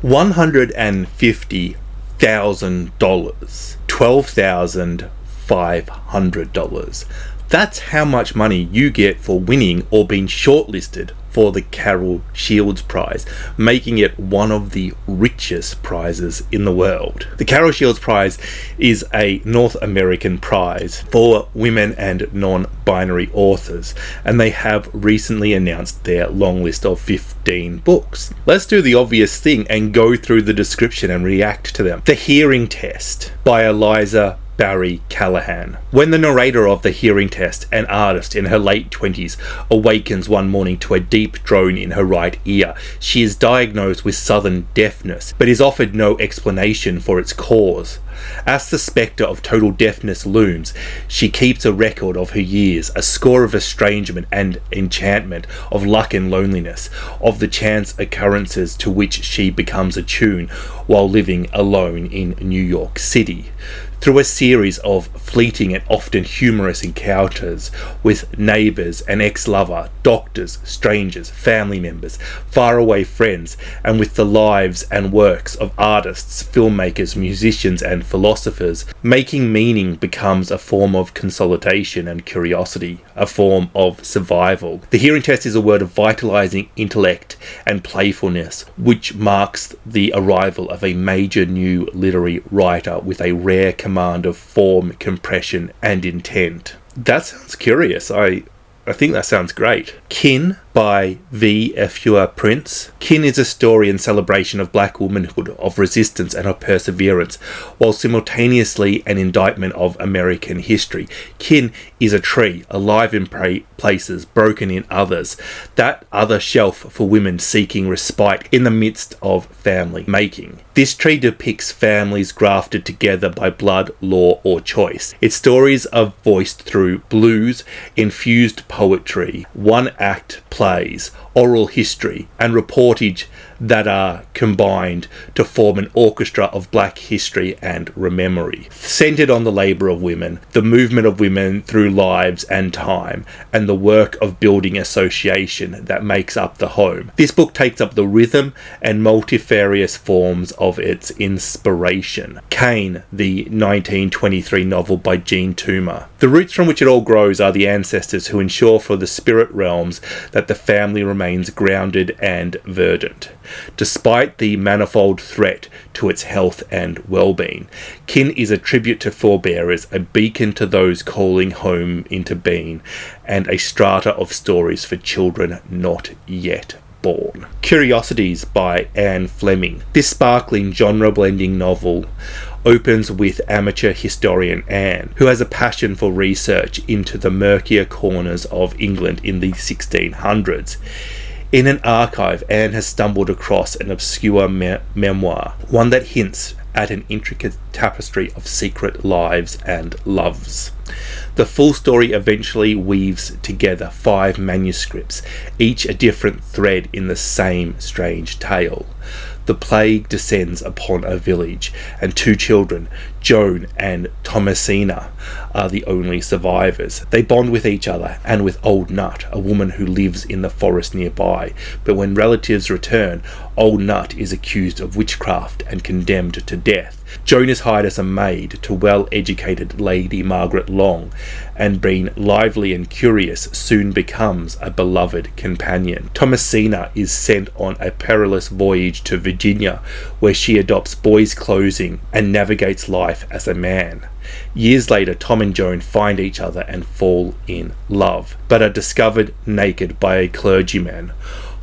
$150,000. $12,500. That's how much money you get for winning or being shortlisted for the Carol Shields Prize, making it one of the richest prizes in the world. The Carol Shields Prize is a North American prize for women and non-binary authors, and they have recently announced their long list of 15 books. Let's do the obvious thing and go through the description and react to them. The Hearing Test by Eliza Barry Callahan. When the narrator of The Hearing Test, an artist in her late 20s, awakens one morning to a deep drone in her right ear, she is diagnosed with southern deafness, but is offered no explanation for its cause. As the spectre of total deafness looms, she keeps a record of her years, a score of estrangement and enchantment, of luck and loneliness, of the chance occurrences to which she becomes attuned while living alone in New York City. Through a series of fleeting and often humorous encounters with neighbours, an ex-lover, doctors, strangers, family members, faraway friends, and with the lives and works of artists, filmmakers, musicians, and philosophers, making meaning becomes a form of consolidation and curiosity, a form of survival. The Hearing Test is a word of vitalising intellect and playfulness, which marks the arrival of a major new literary writer with a rare command of form, compression, and intent. That sounds curious. I think that sounds great. Kin by V. Efua Prince. Kin is a story and celebration of black womanhood, of resistance and of perseverance, while simultaneously an indictment of American history. Kin is a tree, alive in places, broken in others. That other shelf for women seeking respite in the midst of family making. This tree depicts families grafted together by blood, law, or choice. Its stories are voiced through blues, infused poetry, one-act plays, oral history, and reportage that are combined to form an orchestra of black history and rememory, centered on the labor of women, the movement of women through lives and time, and the work of building association that makes up the home. This book takes up the rhythm and multifarious forms of its inspiration. Cain, the 1923 novel by Jean Toomer. The roots from which it all grows are the ancestors who ensure for the spirit realms that the family remains grounded and verdant, despite the manifold threat to its health and well-being. Kin is a tribute to forebearers, a beacon to those calling home into being, and a strata of stories for children not yet born. Curiosities by Anne Fleming. This sparkling genre-blending novel opens with amateur historian Anne, who has a passion for research into the murkier corners of England in the 1600s. In an archive, Anne has stumbled across an obscure memoir, one that hints at an intricate tapestry of secret lives and loves. The full story eventually weaves together 5 manuscripts, each a different thread in the same strange tale. The plague descends upon a village, and 2 children, Joan and Thomasina, are the only survivors. They bond with each other and with Old Nut, a woman who lives in the forest nearby, but when relatives return, Old Nut is accused of witchcraft and condemned to death. Joan is hired as a maid to well-educated Lady Margaret Long, and being lively and curious, soon becomes a beloved companion. Thomasina is sent on a perilous voyage to Virginia, where she adopts boys' clothing and navigates life as a man. Years later, Tom and Joan find each other and fall in love, but are discovered naked by a clergyman.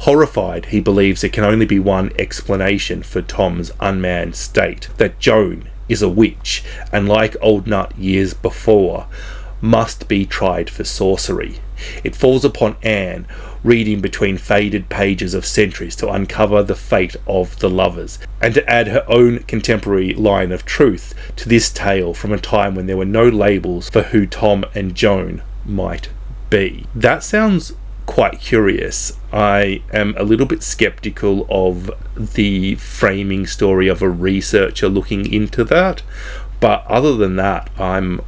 Horrified, he believes there can only be one explanation for Tom's unmanned state, that Joan is a witch, and like Old Nut years before, must be tried for sorcery. It falls upon Anne, reading between faded pages of centuries, to uncover the fate of the lovers, and to add her own contemporary line of truth to this tale from a time when there were no labels for who Tom and Joan might be. That sounds quite curious. I am a little bit skeptical of the framing story of a researcher looking into that, but other than that, I'm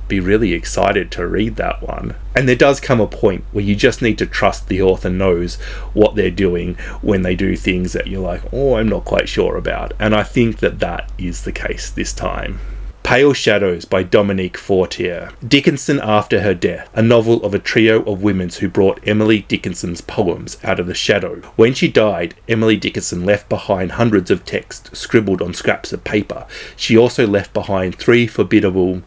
be really excited to read that one. And there does come a point where you just need to trust the author knows what they're doing when they do things that you're like, oh, I'm not quite sure about. And I think that that is the case this time. Pale Shadows by Dominique Fortier. Dickinson After Her Death, a novel of a trio of women who brought Emily Dickinson's poems out of the shadow. When she died, Emily Dickinson left behind hundreds of texts scribbled on scraps of paper. She also left behind three formidable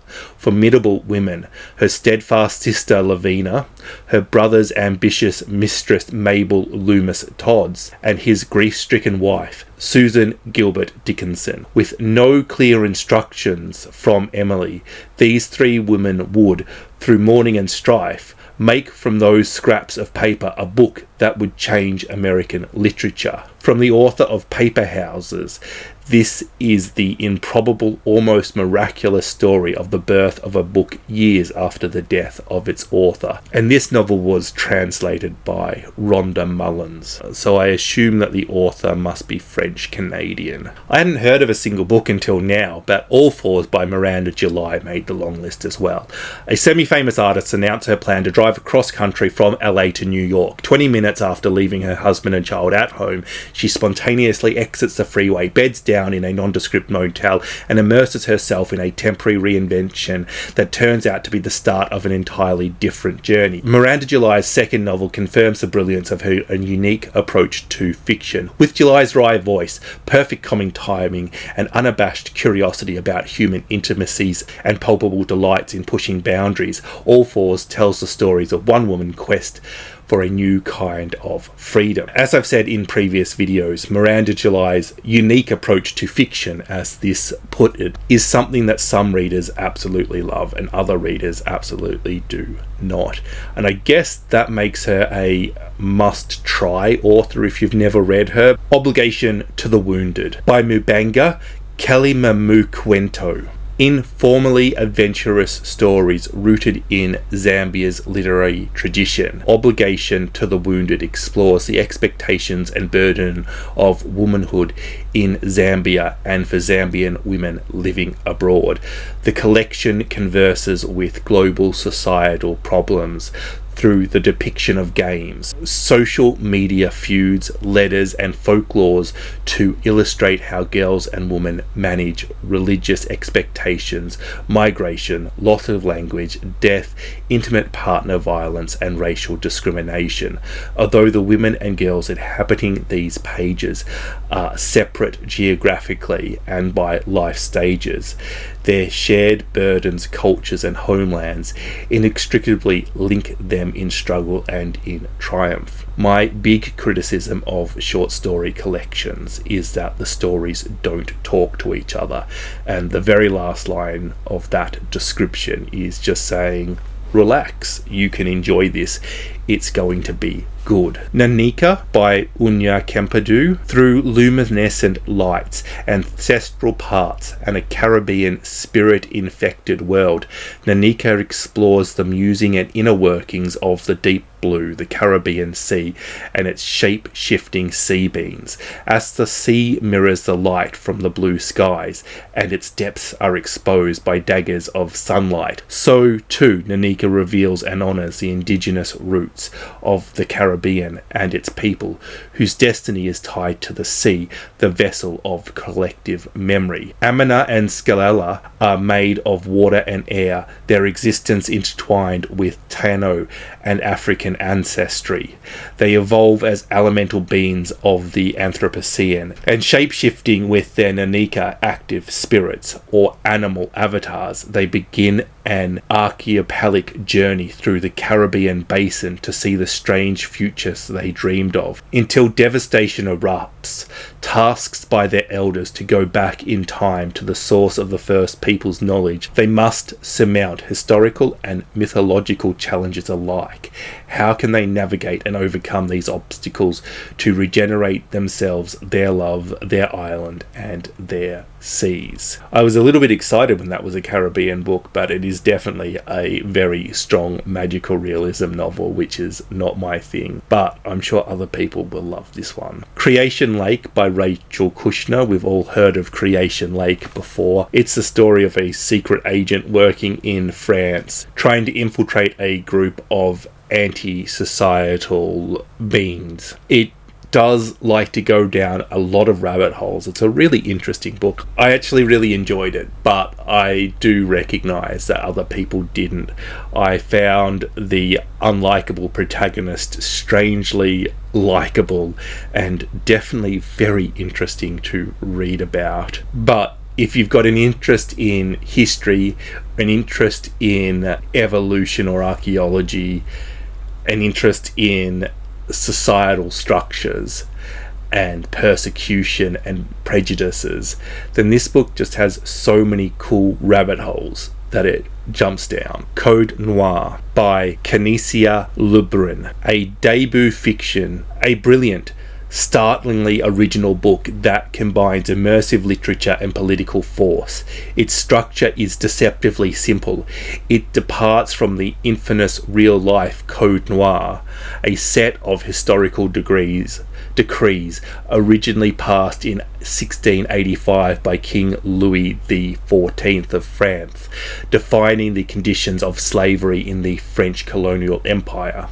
women: her steadfast sister Lavina, her brother's ambitious mistress Mabel Loomis Todds, and his grief-stricken wife, Susan Gilbert Dickinson. With no clear instructions from Emily, these three women would, through mourning and strife, make from those scraps of paper a book that would change American literature. From the author of Paper Houses, this is the improbable, almost miraculous story of the birth of a book years after the death of its author. And this novel was translated by Rhonda Mullins, so I assume that the author must be French-Canadian. I hadn't heard of a single book until now, but All Fours by Miranda July made the long list as well. A semi-famous artist announced her plan to drive across country from LA to New York. 20 minutes after leaving her husband and child at home, she spontaneously exits the freeway, beds down in a nondescript motel, and immerses herself in a temporary reinvention that turns out to be the start of an entirely different journey. Miranda July's second novel confirms the brilliance of her unique approach to fiction. With July's wry voice, perfect comic timing, and unabashed curiosity about human intimacies and palpable delights in pushing boundaries, All Fours tells the stories of one woman's quest for a new kind of freedom. As I've said in previous videos, Miranda July's unique approach to fiction, as this put it, is something that some readers absolutely love and other readers absolutely do not. And I guess that makes her a must-try author if you've never read her. Obligation to the Wounded by Mubanga Kalimamukwento. Informally adventurous stories rooted in Zambia's literary tradition. Obligation to the Wounded explores the expectations and burden of womanhood in Zambia and for Zambian women living abroad. The collection converses with global societal problems through the depiction of games, social media feuds, letters, and folklores to illustrate how girls and women manage religious expectations, migration, loss of language, death, intimate partner violence, and racial discrimination. Although the women and girls inhabiting these pages are separate geographically and by life stages, their shared burdens, cultures, and homelands inextricably link them in struggle and in triumph. My big criticism of short story collections is that the stories don't talk to each other, and the very last line of that description is just saying, relax, you can enjoy this, it's going to be good. Nanika by Unya Kempadu. Through luminescent lights, ancestral parts, and a Caribbean spirit-infected world, Nanika explores the musing and inner workings of the deep blue, the Caribbean Sea, and its shape-shifting sea beams. As the sea mirrors the light from the blue skies, and its depths are exposed by daggers of sunlight, so too Nanika reveals and honours the indigenous roots of the Caribbean and its people, whose destiny is tied to the sea, the vessel of collective memory. Amina and Scalella are made of water and air, their existence intertwined with Tano and African ancestry. They evolve as elemental beings of the Anthropocene, and shape-shifting with their Nanika active spirits, or animal avatars, they begin an archipelagic journey through the Caribbean basin to see the strange futures they dreamed of, until devastation erupts, tasked by their elders to go back in time to the source of the first people's knowledge. They must surmount historical and mythological challenges alike. How can they navigate and overcome these obstacles to regenerate themselves, their love, their island, and their seas? I was a little bit excited when that was a Caribbean book, but it is is definitely a very strong magical realism novel, which is not my thing, but I'm sure other people will love this one. Creation Lake by Rachel Kushner. We've all heard of Creation Lake before. It's the story of a secret agent working in France, trying to infiltrate a group of anti-societal beings. It does like to go down a lot of rabbit holes. It's a really interesting book. I actually really enjoyed it, but I do recognize that other people didn't. I found the unlikable protagonist strangely likable and definitely very interesting to read about. But if you've got an interest in history, an interest in evolution or archaeology, an interest in societal structures and persecution and prejudices, then this book just has so many cool rabbit holes that it jumps down. Code Noir by Canisia Lebrun, a debut fiction, a brilliant, startlingly original book that combines immersive literature and political force. Its structure is deceptively simple. It departs from the infamous real-life Code Noir, a set of historical decrees originally passed in 1685 by King Louis XIV of France, defining the conditions of slavery in the French colonial empire.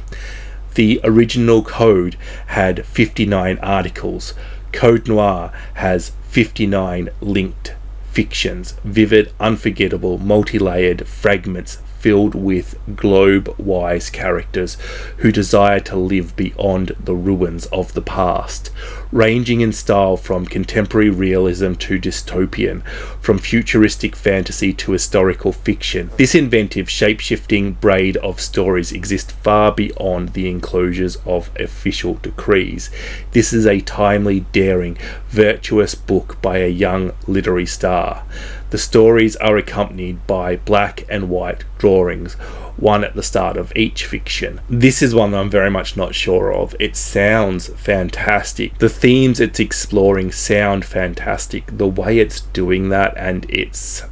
The original code had 59 articles. Code Noir has 59 linked fictions, vivid, unforgettable, multi-layered fragments filled with globe-wise characters who desire to live beyond the ruins of the past, ranging in style from contemporary realism to dystopian, from futuristic fantasy to historical fiction. This inventive, shape-shifting braid of stories exists far beyond the enclosures of official decrees. This is a timely, daring, virtuous book by a young literary star. The stories are accompanied by black and white drawings, one at the start of each fiction. This is one that I'm very much not sure of. It sounds fantastic. The themes it's exploring sound fantastic. The way it's doing that and its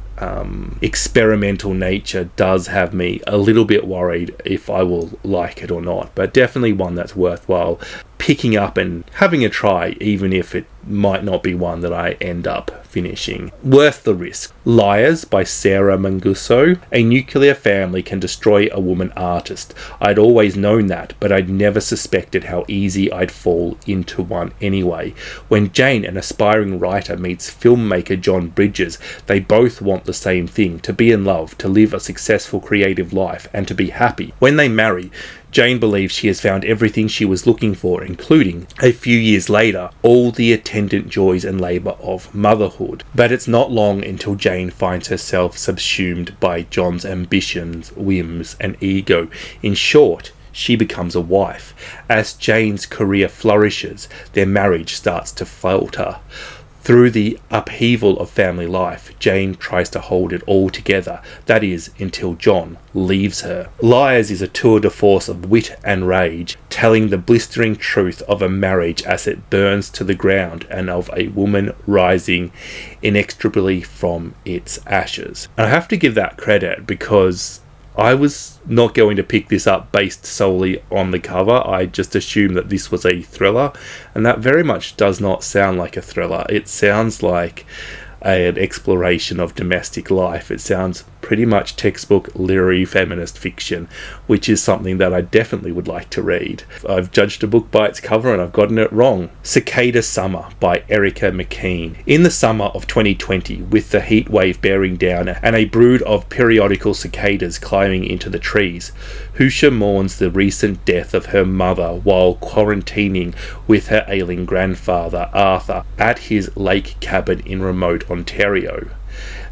experimental nature does have me a little bit worried if I will like it or not, but definitely one that's worthwhile picking up and having a try, even if it might not be one that I end up finishing. Worth the risk. Liars by Sarah Manguso. A nuclear family can destroy a woman artist. I'd always known that, but I'd never suspected how easy I'd fall into one anyway. When Jane, an aspiring writer, meets filmmaker John Bridges, they both want the same thing: to be in love, to live a successful creative life, and to be happy. When they marry, Jane believes she has found everything she was looking for, including, a few years later, all the attendant joys and labour of motherhood. But it's not long until Jane finds herself subsumed by John's ambitions, whims, and ego. In short, she becomes a wife. As Jane's career flourishes, their marriage starts to falter. Through the upheaval of family life, Jane tries to hold it all together, that is, until John leaves her. Liars is a tour de force of wit and rage, telling the blistering truth of a marriage as it burns to the ground and of a woman rising inextricably from its ashes. And I have to give that credit because I was not going to pick this up based solely on the cover. I just assumed that this was a thriller, and that very much does not sound like a thriller. It sounds like an exploration of domestic life. It sounds pretty much textbook literary feminist fiction, which is something that I definitely would like to read. I've judged a book by its cover and I've gotten it wrong. Cicada Summer by Erica McKean. In the summer of 2020, with the heat wave bearing down and a brood of periodical cicadas climbing into the trees, Husha mourns the recent death of her mother while quarantining with her ailing grandfather Arthur at his lake cabin in remote Ontario.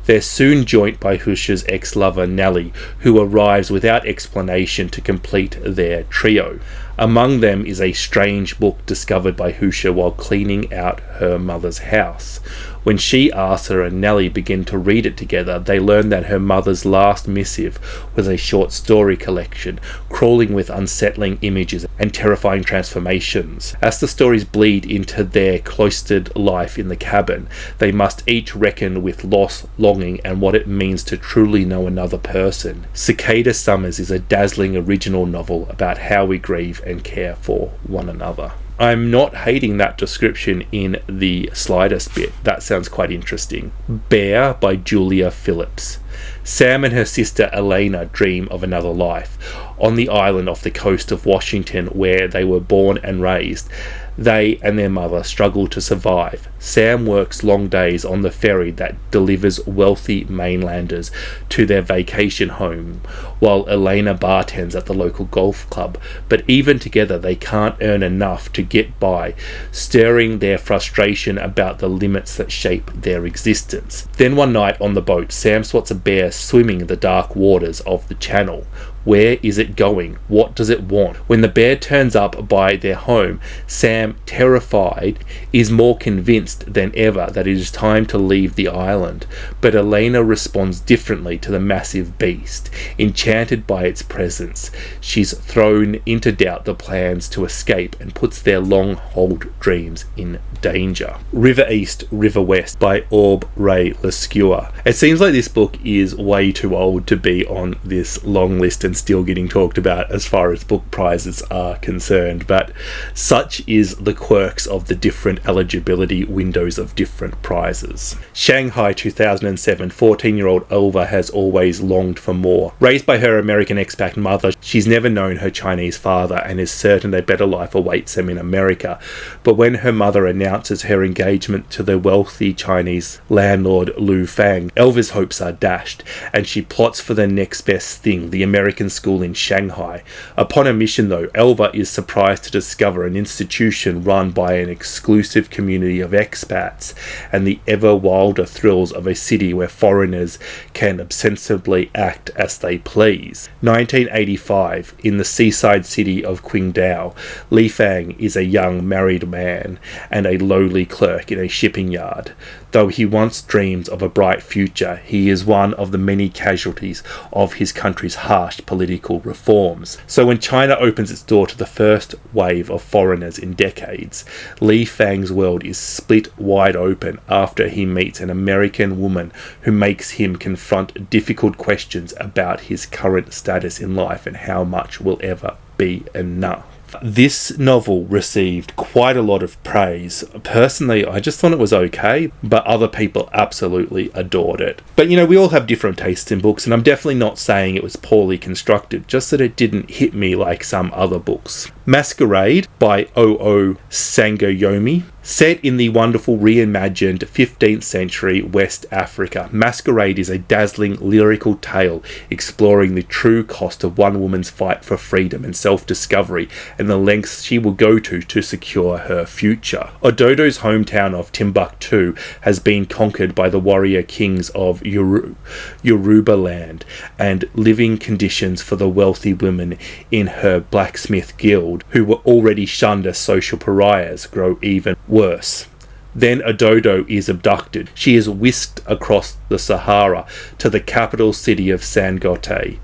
They're soon joined by Husha's ex-lover Nellie, who arrives without explanation to complete their trio. Among them is a strange book discovered by Husha while cleaning out her mother's house. When she, Arthur, and Nellie begin to read it together, they learn that her mother's last missive was a short story collection, crawling with unsettling images and terrifying transformations. As the stories bleed into their cloistered life in the cabin, they must each reckon with loss, longing, and what it means to truly know another person. Cicada Summers is a dazzling original novel about how we grieve and care for one another. I'm not hating that description in the slightest bit. That sounds quite interesting. Bear by Julia Phillips. Sam and her sister Elena dream of another life. On the island off the coast of Washington where they were born and raised, they and their mother struggle to survive. Sam works long days on the ferry that delivers wealthy mainlanders to their vacation home, while Elena bartends at the local golf club. But even together they can't earn enough to get by, stirring their frustration about the limits that shape their existence. Then one night on the boat, Sam spots a bear swimming in the dark waters of the channel. Where is it going? What does it want? When the bear turns up by their home, Sam, terrified, is more convinced than ever that it is time to leave the island. But Elena responds differently to the massive beast. Enchanted by its presence, she's thrown into doubt the plans to escape and puts their long-hauled dreams in danger. River East, River West by Orb Ray Lescure. It seems like this book is way too old to be on this long list and still getting talked about as far as book prizes are concerned, but such is the quirks of the different eligibility windows of different prizes. Shanghai 2007, 14-year-old Elva has always longed for more. Raised by her American expat mother, she's never known her Chinese father and is certain a better life awaits them in America. But when her mother announces her engagement to the wealthy Chinese landlord Lu Fang, Elva's hopes are dashed, and she plots for the next best thing, the American school in Shanghai. Upon a mission though, Elva is surprised to discover an institution run by an exclusive community of expats and the ever wilder thrills of a city where foreigners can ostensibly act as they please. 1985, in the seaside city of Qingdao, Li Fang is a young married man and a lowly clerk in a shipping yard. Though he once dreams of a bright future, he is one of the many casualties of his country's harsh political reforms. So when China opens its door to the first wave of foreigners in decades, Li Fang's world is split wide open after he meets an American woman who makes him confront difficult questions about his current status in life and how much will ever be enough. This novel received quite a lot of praise. Personally, I just thought it was okay, but other people absolutely adored it. But you know, we all have different tastes in books, and I'm definitely not saying it was poorly constructed, just that it didn't hit me like some other books. Masquerade by O.O. Sangoyomi. Set in the wonderful reimagined 15th century West Africa, Masquerade is a dazzling lyrical tale exploring the true cost of one woman's fight for freedom and self-discovery and the lengths she will go to secure her future. Ododo's hometown of Timbuktu has been conquered by the warrior kings of Yoruba land, and living conditions for the wealthy women in her blacksmith guild, who were already shunned as social pariahs, grow even worse. Then Ododo is abducted. She is whisked across the Sahara to the capital city of Sangote,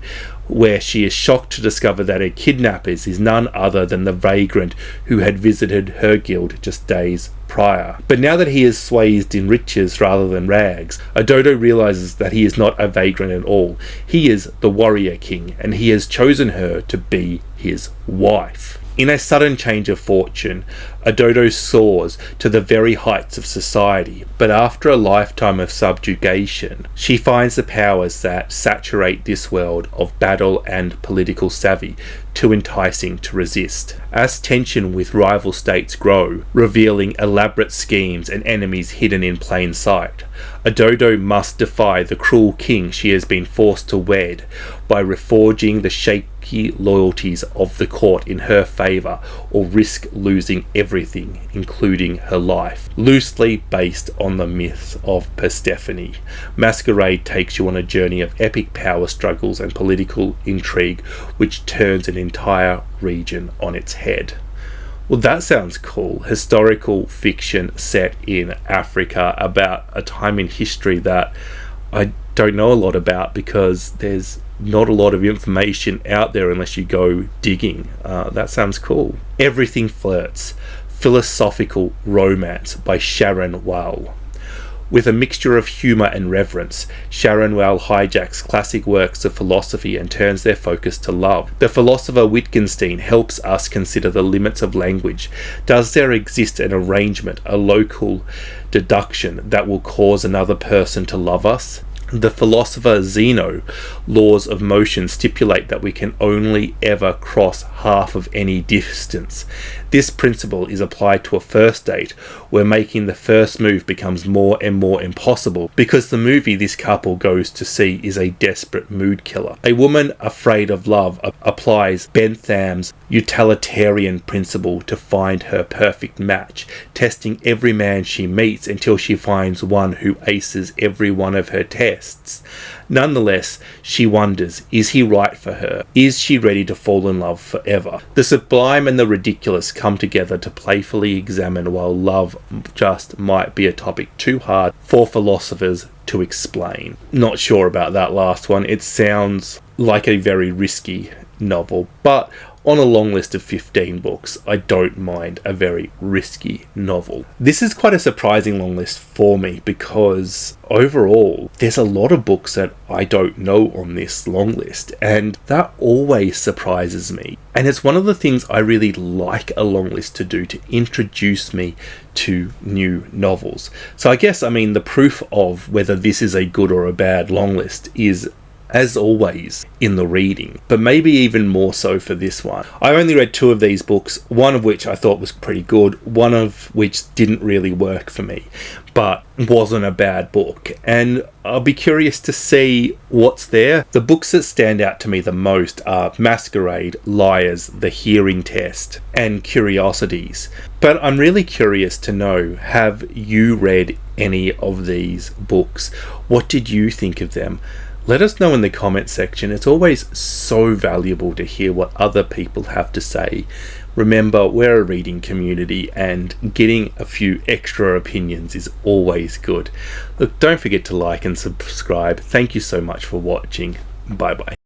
where she is shocked to discover that her kidnappers is none other than the vagrant who had visited her guild just days prior. But now that he is swathed in riches rather than rags, Ododo realizes that he is not a vagrant at all. He is the warrior king, and he has chosen her to be his wife. In a sudden change of fortune, Ododo soars to the very heights of society, but after a lifetime of subjugation, she finds the powers that saturate this world of battle and political savvy too enticing to resist. As tension with rival states grow, revealing elaborate schemes and enemies hidden in plain sight, Ododo must defy the cruel king she has been forced to wed by reforging the shape shaky loyalties of the court in her favour or risk losing everything, including her life. Loosely based on the myth of Persephone, Masquerade takes you on a journey of epic power struggles and political intrigue which turns an entire region on its head. Well, that sounds cool. Historical fiction set in Africa about a time in history that I don't know a lot about because there's not a lot of information out there unless you go digging. That sounds cool. Everything Flirts, Philosophical Romance by Sharon Weil. With a mixture of humour and reverence, Sharon Weil hijacks classic works of philosophy and turns their focus to love. The philosopher Wittgenstein helps us consider the limits of language. Does there exist an arrangement, a local deduction that will cause another person to love us? The philosopher Zeno, laws of motion stipulate that we can only ever cross half of any distance. This principle is applied to a first date, where making the first move becomes more and more impossible because the movie this couple goes to see is a desperate mood killer. A woman afraid of love applies Bentham's utilitarian principle to find her perfect match, testing every man she meets until she finds one who aces every one of her tests. Nonetheless, she wonders, is he right for her? Is she ready to fall in love forever? The sublime and the ridiculous come together to playfully examine while love just might be a topic too hard for philosophers to explain. Not sure about that last one. It sounds like a very risky novel, but on a long list of 15 books, I don't mind a very risky novel. This is quite a surprising long list for me because overall, there's a lot of books that I don't know on this long list, and that always surprises me. And it's one of the things I really like a long list to do, to introduce me to new novels. So I guess, the proof of whether this is a good or a bad long list is, as always, in the reading, but maybe even more so for this one. I only read 2 of these books, one of which I thought was pretty good, one of which didn't really work for me, but wasn't a bad book, and I'll be curious to see what's there. The books that stand out to me the most are Masquerade, Liars, The Hearing Test, and Curiosities. But I'm really curious to know, have you read any of these books? What did you think of them? Let us know in the comment section. It's always so valuable to hear what other people have to say. Remember, we're a reading community and getting a few extra opinions is always good. Look, don't forget to like and subscribe. Thank you so much for watching. Bye bye.